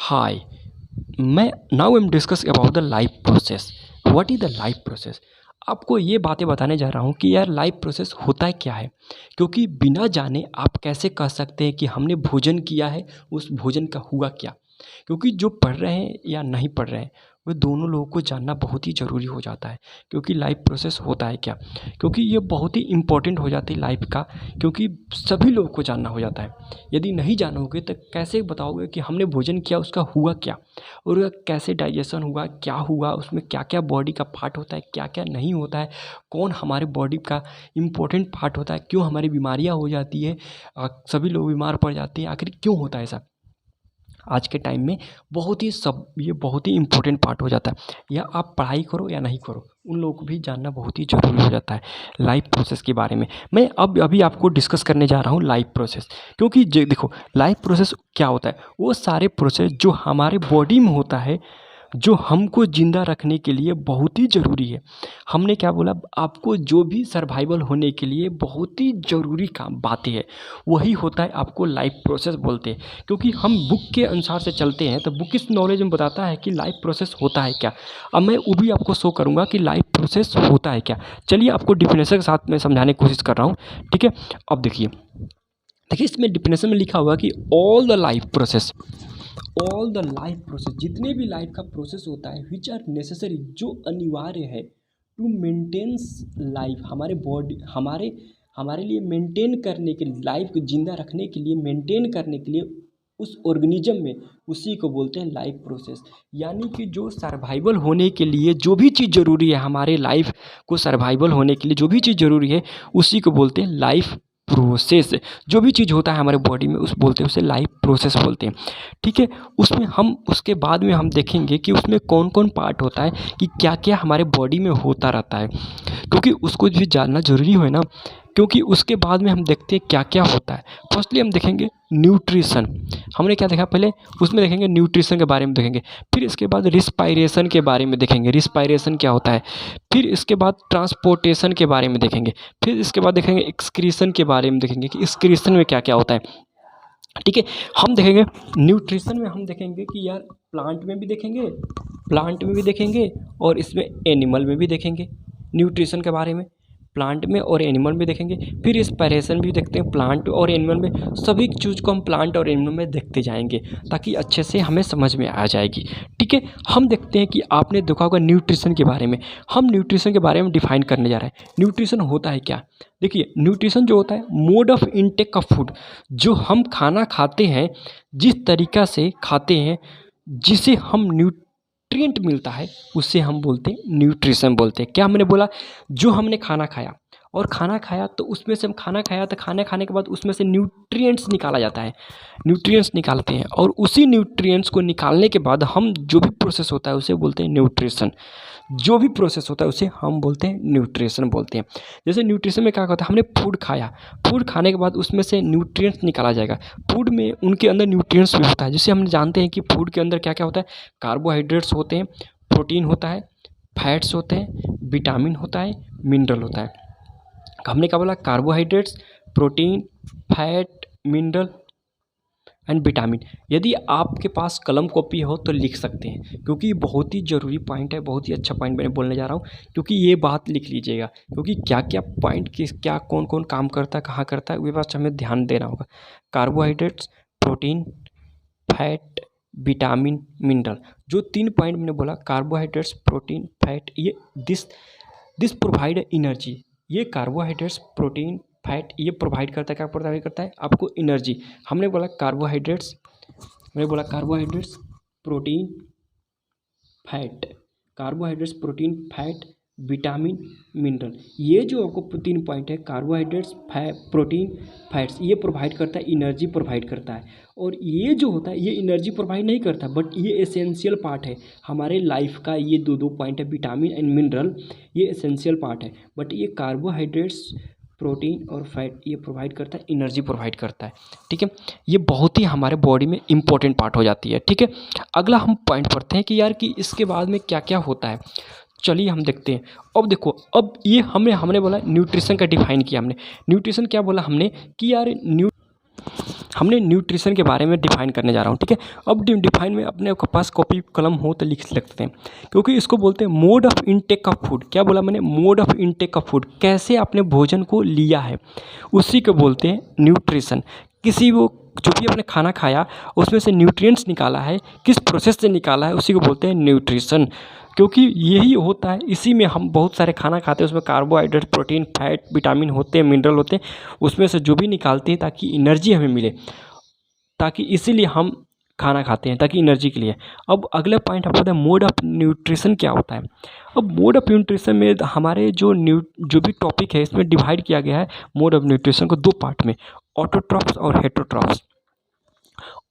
Hi, मैं now am discuss about the life process. What is the life process? आपको ये बातें बताने जा रहा हूँ कि यार लाइफ प्रोसेस होता है क्या है, क्योंकि बिना जाने आप कैसे कह सकते हैं कि हमने भोजन किया है, उस भोजन का हुआ क्या। क्योंकि जो पढ़ रहे हैं या नहीं पढ़ रहे हैं, वो दोनों लोगों को जानना बहुत ही ज़रूरी हो जाता है। क्योंकि लाइफ प्रोसेस होता है क्या, क्योंकि ये बहुत ही इम्पोर्टेंट हो जाती है लाइफ का। क्योंकि सभी लोगों को जानना हो जाता है। यदि नहीं जानोगे तो कैसे बताओगे कि हमने भोजन किया, उसका हुआ क्या, और कैसे डाइजेशन हुआ, क्या हुआ, उसमें क्या क्या बॉडी का पार्ट होता है, क्या क्या नहीं होता है, कौन हमारे बॉडी का इम्पोर्टेंट पार्ट होता है, क्यों हमारी बीमारियां हो जाती है, सभी लोग बीमार पड़ जाते हैं, आखिर क्यों होता है ऐसा। आज के टाइम में ये बहुत ही इम्पोर्टेंट पार्ट हो जाता है। या आप पढ़ाई करो या नहीं करो, उन लोगों को भी जानना बहुत ही ज़रूरी हो जाता है लाइफ प्रोसेस के बारे में। मैं अब अभी आपको डिस्कस करने जा रहा हूँ लाइफ प्रोसेस। क्योंकि देखो, लाइफ प्रोसेस क्या होता है, वो सारे प्रोसेस जो हमारे बॉडी में होता है, जो हमको ज़िंदा रखने के लिए बहुत ही ज़रूरी है। हमने क्या बोला, आपको जो भी सर्वाइवल होने के लिए बहुत ही ज़रूरी काम बातें हैं, वही होता है आपको लाइफ प्रोसेस बोलते हैं। क्योंकि हम बुक के अनुसार से चलते हैं, तो बुक इस नॉलेज में बताता है कि लाइफ प्रोसेस होता है क्या। अब मैं वो भी आपको शो करूँगा कि लाइफ प्रोसेस होता है क्या। चलिए आपको डिफिनेशन के साथ में समझाने की कोशिश कर रहा हूँ, ठीक है। अब देखिए इसमें डिफिनेशन में लिखा हुआ कि ऑल द लाइफ प्रोसेस, जितने भी लाइफ का प्रोसेस होता है, विच आर नेसेसरी, जो अनिवार्य है, टू मेंटेन्स लाइफ, हमारे बॉडी हमारे लिए मेंटेन करने के लिए, लाइफ को जिंदा रखने के लिए, मेंटेन करने के लिए उस ऑर्गेनिज्म में, उसी को बोलते हैं लाइफ प्रोसेस। यानी कि जो सर्वाइवल होने के लिए जो भी चीज़ ज़रूरी है, हमारे लाइफ को सर्वाइवल होने के लिए जो भी चीज़ ज़रूरी है, उसी को बोलते हैं लाइफ प्रोसेस। जो भी चीज़ होता है हमारे बॉडी में, उसे लाइफ प्रोसेस बोलते हैं, ठीक है। उसमें हम उसके बाद में हम देखेंगे कि उसमें कौन कौन पार्ट होता है, कि क्या क्या हमारे बॉडी में होता रहता है, क्योंकि उसको भी जानना ज़रूरी है ना। क्योंकि उसके बाद में हम देखते हैं क्या क्या होता है। फर्स्टली हम देखेंगे न्यूट्रिशन। हमने क्या देखा पहले, उसमें देखेंगे न्यूट्रिशन के बारे में देखेंगे। फिर इसके बाद रिस्पायरेशन के बारे में देखेंगे, रिस्पायरेशन क्या होता है। फिर इसके बाद ट्रांसपोर्टेशन के बारे में देखेंगे। फिर इसके बाद देखेंगे एक्सक्रीशन के बारे में देखेंगे कि एक्सक्रीशन में क्या क्या होता है, ठीक है। हम देखेंगे न्यूट्रिशन में, हम देखेंगे कि यार प्लांट में भी देखेंगे और इसमें एनिमल में भी देखेंगे न्यूट्रिशन के बारे में। प्लांट में और एनिमल में देखेंगे। फिर रिस्पायरेशन भी देखते हैं प्लांट और एनिमल में। सभी चीज़ को हम प्लांट और एनिमल में देखते जाएंगे, ताकि अच्छे से हमें समझ में आ जाएगी, ठीक है। हम देखते हैं कि आपने देखा होगा न्यूट्रिशन के बारे में। हम न्यूट्रिशन के बारे में डिफाइन करने जा रहे हैं। न्यूट्रिशन होता है क्या, देखिए न्यूट्रिशन जो होता है, mode of intake of food, जो हम खाना खाते हैं, जिस तरीक़ा से खाते हैं, जिसे हम न्यूट्रिएंट मिलता है, उससे हम बोलते हैं न्यूट्रिशन बोलते हैं। क्या हमने बोला, जो हमने खाना खाया तो उसमें से हम खाना खाया तो खाना खाने के बाद उसमें से न्यूट्रिएंट्स निकाला जाता है, न्यूट्रिएंट्स निकालते हैं, और उसी न्यूट्रिएंट्स को निकालने के बाद हम जो भी प्रोसेस होता है उसे बोलते हैं न्यूट्रिशन। जो भी प्रोसेस होता है उसे हम बोलते हैं न्यूट्रिशन बोलते हैं। जैसे न्यूट्रिशन में क्या होता है, हमने फूड खाया, फूड खाने के बाद उसमें से न्यूट्रिएंट्स निकाला जाएगा। फूड में उनके अंदर न्यूट्रिएंट्स भी होता है, जिसे हम जानते हैं कि फूड के अंदर क्या क्या होता है। कार्बोहाइड्रेट्स होते हैं, प्रोटीन होता है, फैट्स होते हैं, विटामिन होता है, मिनरल होता है। हमने क्या बोला, carbohydrates, protein, fat, mineral and vitamin. यदि आपके पास कलम कॉपी हो तो लिख सकते हैं, क्योंकि बहुत ही ज़रूरी पॉइंट है, बहुत ही अच्छा पॉइंट मैंने बोलने जा रहा हूँ। क्योंकि ये बात लिख लीजिएगा, क्योंकि क्या क्या पॉइंट किस क्या कौन कौन काम करता है, कहाँ करता है, वे बात हमें ध्यान देना होगा। Carbohydrates, protein, fat, vitamin, mineral, जो 3 पॉइंट मैंने बोला, कार्बोहाइड्रेट्स, प्रोटीन, फैट, ये दिस प्रोवाइड एनर्जी। ये कार्बोहाइड्रेट्स, प्रोटीन, फैट, ये प्रोवाइड करता है, क्या प्रोवाइड करता है आपको, एनर्जी। हमने बोला carbohydrates, protein, fat, carbohydrates, protein, fat, vitamin, mineral. ये जो आपको 3 पॉइंट है, कार्बोहाइड्रेट्स, प्रोटीन, फैट्स, ये प्रोवाइड करता है, एनर्जी प्रोवाइड करता है। और ये जो होता है, ये एनर्जी प्रोवाइड नहीं करता, बट ये एसेंशियल पार्ट है हमारे लाइफ का। ये दो पॉइंट है, विटामिन एंड मिनरल, ये एसेंशियल पार्ट है। बट ये कार्बोहाइड्रेट्स, प्रोटीन और फैट, ये प्रोवाइड करता है, एनर्जी प्रोवाइड करता है, ठीक है। ये बहुत ही हमारे बॉडी में इंपॉर्टेंट पार्ट हो जाती है, ठीक है। अगला हम पॉइंट पढ़ते हैं कि यार कि इसके बाद में क्या क्या होता है। चलिए हम देखते हैं। अब देखो, अब ये हमने बोला न्यूट्रिशन का डिफाइन किया हमने। न्यूट्रिशन क्या बोला हमने कि यार हमने न्यूट्रिशन के बारे में डिफाइन करने जा रहा हूँ, ठीक है। अब डिफाइन में अपने पास कॉपी कलम हो तो लिख सकते हैं, क्योंकि इसको बोलते हैं mode of intake of food. क्या बोला मैंने? Mode of intake of food, कैसे आपने भोजन को लिया है, उसी को बोलते हैं न्यूट्रिशन। किसी वो जो भी आपने खाना खाया उसमें से न्यूट्रिएंट्स निकाला है, किस प्रोसेस से निकाला है, उसी को बोलते हैं न्यूट्रिशन। क्योंकि यही होता है, इसी में हम बहुत सारे खाना खाते हैं, उसमें कार्बोहाइड्रेट, प्रोटीन, फैट, विटामिन होते हैं, मिनरल होते हैं, उसमें से जो भी निकालते हैं ताकि एनर्जी हमें मिले, ताकि इसीलिए हम खाना खाते हैं, ताकि एनर्जी के लिए। अब अगला पॉइंट आपको पता है मोड ऑफ न्यूट्रिशन क्या होता है। अब मोड ऑफ न्यूट्रिशन में हमारे जो भी टॉपिक है इसमें डिवाइड किया गया है मोड ऑफ न्यूट्रिशन को दो पार्ट में, ऑटोट्रॉफ्स और हेटरोट्रॉफ्स।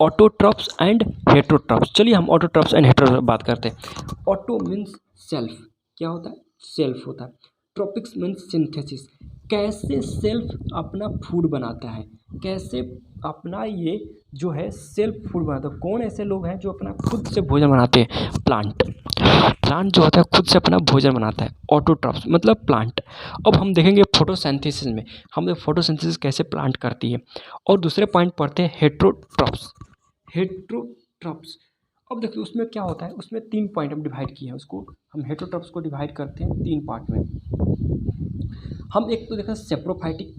Autotrophs and heterotrophs. चलिए हम ऑटोट्रॉफ्स एंड हेटरोट्रॉफ्स बात करते हैं। ऑटो मीन्स सेल्फ, क्या होता है? सेल्फ होता है। ट्रॉपिक्स मीन्स सिंथेसिस, कैसे सेल्फ अपना फूड बनाता है, कैसे अपना ये जो है सेल्फ फूड बनाता है। कौन ऐसे लोग हैं जो अपना खुद से भोजन बनाते हैं? प्लांट। प्लांट जो होता है खुद से अपना भोजन बनाता है, ऑटोट्रॉफ्स मतलब प्लांट। अब हम देखेंगे फोटोसिंथेसिस में, हम फोटोसिंथेसिस कैसे प्लांट करती है। और दूसरे पॉइंट पढ़ते हैं हेटरोट्रॉफ्स। हेटरोट्रॉफ्स, अब देखिए उसमें क्या होता है, उसमें 3 पॉइंट हम डिवाइड किए हैं उसको, हम हेटरोट्रॉफ्स को डिवाइड करते हैं 3 पार्ट में। हम एक तो देखा सेप्रोफाइटिक,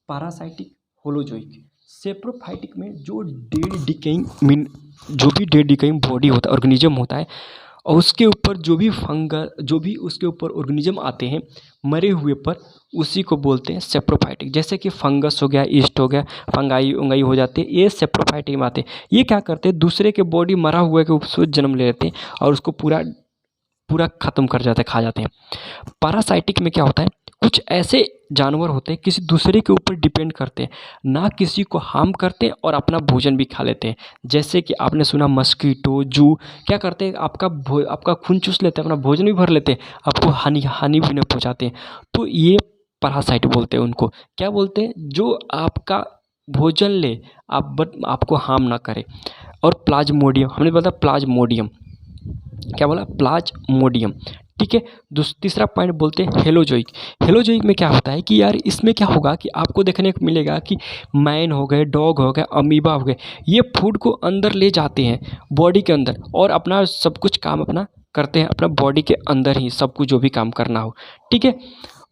पैरासाइटिक, होलोजोइक। सेप्रोफाइटिक में जो डेड डिकेइंग बॉडी होता है, ऑर्गेनिज्म होता है, और उसके ऊपर जो भी उसके ऊपर ऑर्गेनिज्म आते हैं मरे हुए पर, उसी को बोलते हैं सेप्रोफाइटिक। जैसे कि फंगस हो गया, ईस्ट हो गया, फंगाई उंगाई हो जाते हैं, ये सेप्रोफाइटिक में आते हैं। ये क्या करते हैं, दूसरे के बॉडी मरा हुआ के उसको जन्म ले लेते हैं और उसको पूरा ख़त्म कर जाते हैं, खा जाते हैं। पैरासाइटिक में क्या होता है, कुछ ऐसे जानवर होते हैं किसी दूसरे के ऊपर डिपेंड करते हैं, ना किसी को हार्म करते हैं और अपना भोजन भी खा लेते हैं। जैसे कि आपने सुना मस्कीटो, जू क्या करते हैं, आपका खून चूस लेते हैं, अपना भोजन भी भर लेते हैं, आपको हानि भी नहीं पहुंचाते हैं। तो ये पैरासाइट बोलते हैं उनको। क्या बोलते हैं? जो आपका भोजन ले, आपको हार्म ना करे। और प्लाज्मोडियम, हमने बोला प्लाज्मोडियम, क्या बोला? प्लाज्मोडियम, ठीक है। तीसरा पॉइंट बोलते हैं हेलोजोइक। हेलोजोइक में क्या होता है कि यार इसमें क्या होगा कि आपको देखने को मिलेगा कि मैन हो गए, डॉग हो गए, अमीबा हो गए, ये फूड को अंदर ले जाते हैं बॉडी के अंदर और अपना सब कुछ काम अपना करते हैं, अपना बॉडी के अंदर ही सब कुछ जो भी काम करना हो, ठीक है।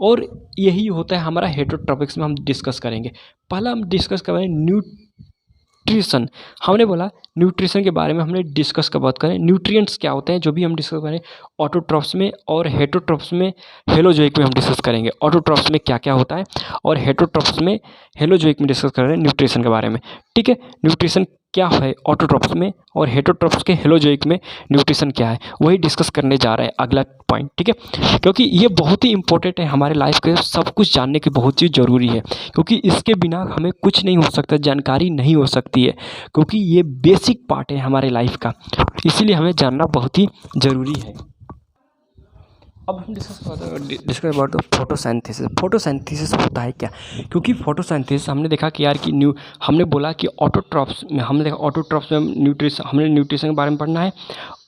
और यही होता है हमारा हेटरोट्रॉपिक्स में हम डिस्कस करेंगे। पहला हम डिस्कस करेंगे न्यूट्रिशन। हमने बोला न्यूट्रिशन के बारे में हमने डिस्कस का बात करें, न्यूट्रिएंट्स क्या होते हैं जो भी हम डिस्कस करें ऑटोट्रॉफ्स में और हेटरोट्रॉफ्स में, हेलोजोइक में हम डिस्कस करेंगे ऑटोट्रॉफ्स में क्या क्या होता है, और हेटरोट्रॉफ्स में, हेलोजोइक में डिस्कस कर रहे हैं न्यूट्रिशन के बारे में, ठीक है। न्यूट्रिशन क्या है ऑटोट्रॉफ्स में और हेटरोट्रॉफ्स के हेलोजोइक में न्यूट्रिशन क्या है, वही डिस्कस करने जा रहे हैं अगला पॉइंट, ठीक है। क्योंकि ये बहुत ही इंपॉर्टेंट है हमारे लाइफ के, सब कुछ जानने की बहुत चीज़ ज़रूरी है, क्योंकि इसके बिना हमें कुछ नहीं हो सकता, जानकारी नहीं हो सकती है, क्योंकि ये बेसिक पार्ट है हमारे लाइफ का, इसीलिए हमें जानना बहुत ही ज़रूरी है। अब हम discuss about the photosynthesis. Photosynthesis होता है क्या? क्योंकि फोटोसिंथेसिस हमने देखा कि यार कि हमने बोला कि ऑटोट्रॉफ्स में, हमने देखा ऑटोट्रॉफ्स में हमने न्यूट्रिशन के बारे में पढ़ना है,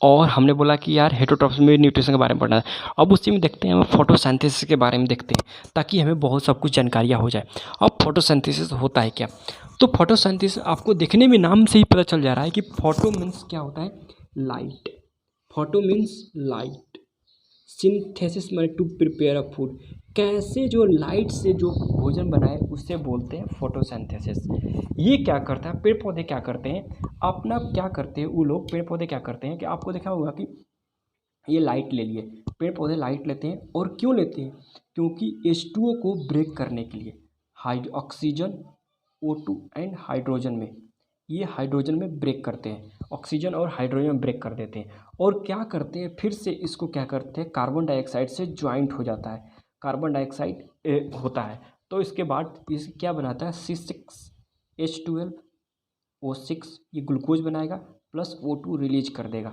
और हमने बोला कि यार हेटरोट्रॉफ्स में न्यूट्रिशन के बारे में पढ़ना है। अब उसी में देखते हैं, हम फोटोसिंथेसिस के बारे में देखते हैं ताकि हमें बहुत सब कुछ जानकारियाँ हो जाए। अब फोटोसिंथेसिस होता है क्या? तो फोटोसिंथेसिस आपको देखने में नाम से ही पता चल जा रहा है कि फोटो मीन्स क्या होता है, light. Photo means light, synthesis में टू प्रिपेयर अ फूड, कैसे जो लाइट से जो भोजन बनाए उससे बोलते हैं फोटोसिंथेसिस। ये क्या करता है, पेड़ पौधे क्या करते हैं, अपना क्या करते हैं वो लोग, पेड़ पौधे क्या करते हैं कि आपको देखा होगा कि ये लाइट ले लिए, पेड़ पौधे लाइट लेते हैं, और क्यों लेते हैं, क्योंकि H2O को ब्रेक करने के लिए, ऑक्सीजन, O2 एंड हाइड्रोजन में, ये हाइड्रोजन में ब्रेक करते हैं, ऑक्सीजन और हाइड्रोजन में ब्रेक कर देते हैं, और क्या करते हैं फिर से इसको क्या करते हैं, कार्बन डाइऑक्साइड से ज्वाइंट हो जाता है, कार्बन डाइऑक्साइड होता है, तो इसके बाद इस क्या बनाता है, C6H12O6, ये ग्लूकोज बनाएगा प्लस O2 रिलीज कर देगा,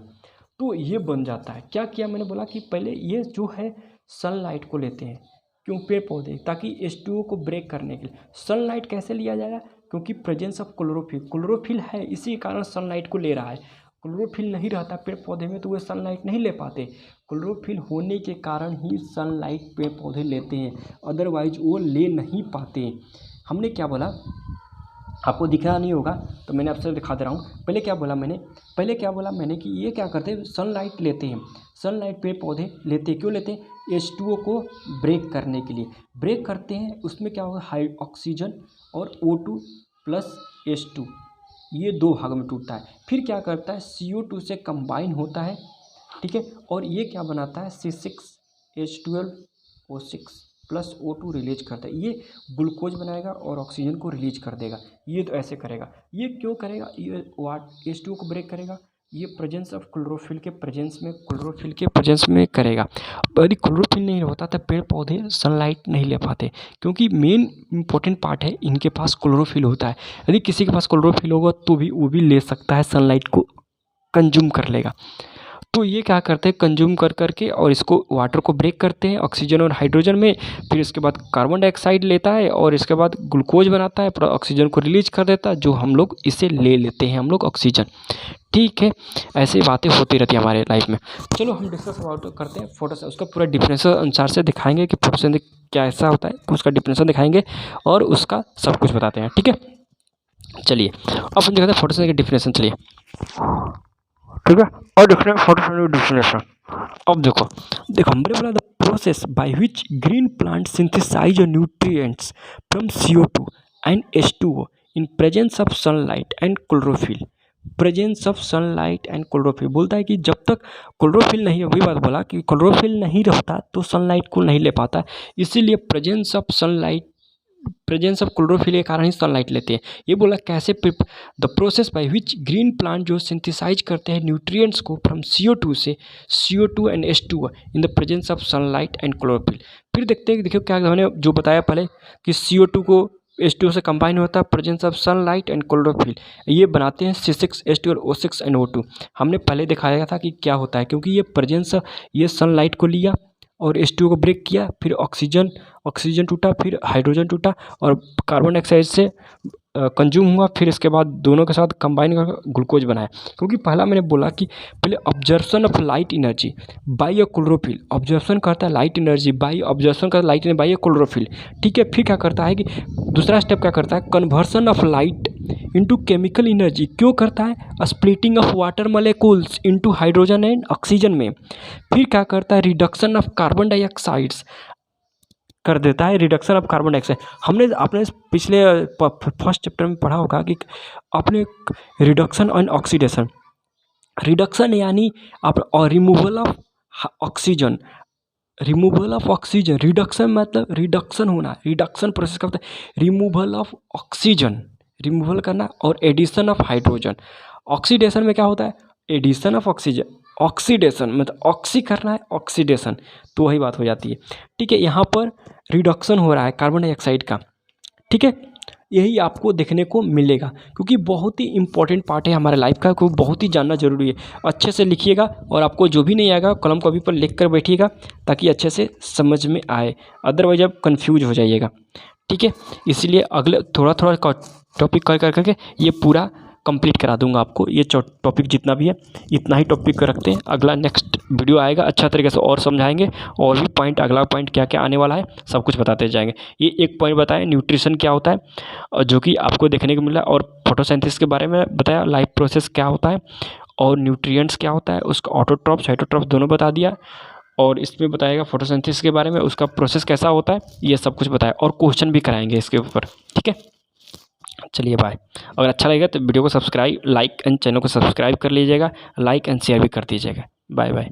तो ये बन जाता है। क्या किया मैंने बोला कि पहले ये जो है सनलाइट को लेते हैं, क्यों, पेड़ पौधे, ताकि H2O को ब्रेक करने के लिए। सनलाइट कैसे लिया जाएगा, क्योंकि प्रेजेंस ऑफ क्लोरोफिल है, इसी कारण सनलाइट को ले रहा है। क्लोरोफिल नहीं रहता पेड़ पौधे में तो वे सनलाइट नहीं ले पाते, क्लोरोफिल होने के कारण ही सनलाइट पेड़ पौधे लेते हैं, अदरवाइज वो ले नहीं पाते। हमने क्या बोला आपको दिख रहा नहीं होगा तो मैंने आपसे दिखा दे रहा हूँ। पहले क्या बोला मैंने कि ये क्या करते हैं, सनलाइट लेते हैं, सनलाइट पेड़ पौधे लेते हैं। क्यों लेते हैं? H2O को ब्रेक करने के लिए ब्रेक करते हैं। उसमें क्या होगा, हाई ऑक्सीजन और O2 प्लस H2 ये दो भाग में टूटता है। फिर क्या करता है, CO2 से कंबाइन होता है, ठीक है, और ये क्या बनाता है, C6H12O6 प्लस O2 रिलीज करता है। ये ग्लूकोज बनाएगा और ऑक्सीजन को रिलीज कर देगा। ये तो ऐसे करेगा। ये क्यों करेगा, ये H2O को ब्रेक करेगा। ये प्रेजेंस ऑफ क्लोरोफिल के प्रेजेंस में करेगा। यदि क्लोरोफिल नहीं होता तो पेड़ पौधे सनलाइट नहीं ले पाते, क्योंकि मेन इंपॉर्टेंट पार्ट है इनके पास क्लोरोफिल होता है। यदि किसी के पास क्लोरोफिल होगा तो भी वो भी ले सकता है, सनलाइट को कंज्यूम कर लेगा। तो ये क्या करते हैं, कंज्यूम कर करके और इसको वाटर को ब्रेक करते हैं ऑक्सीजन और हाइड्रोजन में। फिर इसके बाद कार्बन डाइऑक्साइड लेता है और इसके बाद ग्लूकोज बनाता है, ऑक्सीजन को रिलीज कर देता है, जो हम लोग इसे ले लेते हैं हम लोग ऑक्सीजन। ठीक है, ऐसी बातें होती रहती है हमारे लाइफ में। चलो हम डिस्कस अबाउट करते हैं फोटोसिंथेसिस। उसका पूरा डिफरेंशियल अनुसार से दिखाएंगे कि फोटोसिंथेसिस क्या ऐसा होता है, उसका डिफरेंशियल दिखाएंगे और उसका सब कुछ बताते हैं। ठीक है, चलिए अब हम देखते हैं फोटोसिंथेसिस के डिफरेंशियल। चलिए ठीक है, और देखते हैं फोटोसिंथेसिस डिफरेंशियल। अब देखो हमने बोला the process by which green plant synthesize nutrients from CO2 and H2O in presence of sunlight and chlorophyll. Presence of sunlight and chlorophyll बोलता है कि जब तक क्लोरोफिल नहीं, वही बात बोला कि क्लोरोफिल नहीं रहता तो सनलाइट को नहीं ले पाता, इसीलिए प्रेजेंस ऑफ क्लोरोफिल के कारण ही सनलाइट लेते हैं। ये बोला कैसे, the process by which green plant जो सिंथेसाइज करते हैं न्यूट्रिएंट्स को फ्रॉम CO2 से, CO2 and H2O in the presence of sunlight and chlorophyll. फिर देखते हैं, देखिए क्या मैंने जो बताया पहले कि CO2 को H2O से कंबाइन होता है, presence of sunlight and chlorophyll, ये बनाते हैं C6H12O6 एंड O2। हमने पहले दिखाया था कि क्या होता है, क्योंकि ये प्रेजेंस, ये सनलाइट को लिया और H2O को ब्रेक किया, फिर ऑक्सीजन टूटा, फिर हाइड्रोजन टूटा और कार्बन डाइऑक्साइड से कंज्यूम हुआ, फिर इसके बाद दोनों के साथ कंबाइन कर ग्लूकोज बनाया। क्योंकि पहला मैंने बोला कि पहले absorption of light energy by chlorophyll, absorption करता है लाइट एनर्जी बाय, ऑब्जर्प्शन करता है लाइट एनर्जी बाय क्लोरोफिल। ठीक है, फिर क्या करता है कि दूसरा स्टेप क्या करता है, conversion of light into chemical energy. क्यों करता है, splitting of water molecules into hydrogen and oxygen में। फिर क्या करता है, रिडक्शन ऑफ कार्बन डाइऑक्साइड्स कर देता है, रिडक्शन ऑफ कार्बन डाइऑक्साइड। आपने पिछले फर्स्ट चैप्टर में पढ़ा होगा कि आपने रिडक्शन एंड ऑक्सीडेशन, रिडक्शन यानी आप और रिमूवल ऑफ ऑक्सीजन, रिडक्शन मतलब रिडक्शन होना, रिडक्शन प्रोसेस का होता है रिमूवल ऑफ ऑक्सीजन, रिमूवल करना, और एडिशन ऑफ हाइड्रोजन। ऑक्सीडेशन में क्या होता है, एडिशन ऑफ ऑक्सीजन, ऑक्सीडेशन मतलब ऑक्सी करना है, ऑक्सीडेशन, तो वही बात हो जाती है। ठीक है, यहाँ पर रिडक्शन हो रहा है कार्बन डाइऑक्साइड का। ठीक है, यही आपको देखने को मिलेगा, क्योंकि बहुत ही इंपॉर्टेंट पार्ट है हमारे लाइफ का, क्योंकि बहुत ही जानना जरूरी है। अच्छे से लिखिएगा और आपको जो भी नहीं आएगा कलम कॉपी पर लिख कर बैठिएगा, ताकि अच्छे से समझ में आए, अदरवाइज आप कन्फ्यूज हो जाइएगा। ठीक है, इसलिए अगले थोड़ा टॉपिक कर करके ये पूरा कंप्लीट करा दूंगा आपको। ये टॉपिक जितना भी है इतना ही टॉपिक रखते हैं, अगला नेक्स्ट वीडियो आएगा अच्छा तरीके से और समझाएंगे, और भी पॉइंट, अगला पॉइंट क्या क्या आने वाला है सब कुछ बताते जाएंगे। ये एक पॉइंट बताया न्यूट्रिशन क्या होता है, जो कि आपको देखने को मिला, और फोटोसिंथेसिस के बारे में बताया, लाइफ प्रोसेस क्या होता है, और न्यूट्रिएंट्स क्या होता है, उसका ऑटोट्रॉप्स हाइड्रोट्रॉप्स दोनों बता दिया, और इसमें बताएगा फोटोसिंथेसिस के बारे में, उसका प्रोसेस कैसा होता है, ये सब कुछ बताया, और क्वेश्चन भी कराएंगे इसके ऊपर। ठीक है, चलिए बाय। अगर अच्छा लगेगा तो वीडियो को सब्सक्राइब, लाइक एंड चैनल को सब्सक्राइब कर लीजिएगा, लाइक एंड शेयर भी कर दीजिएगा। Bye bye.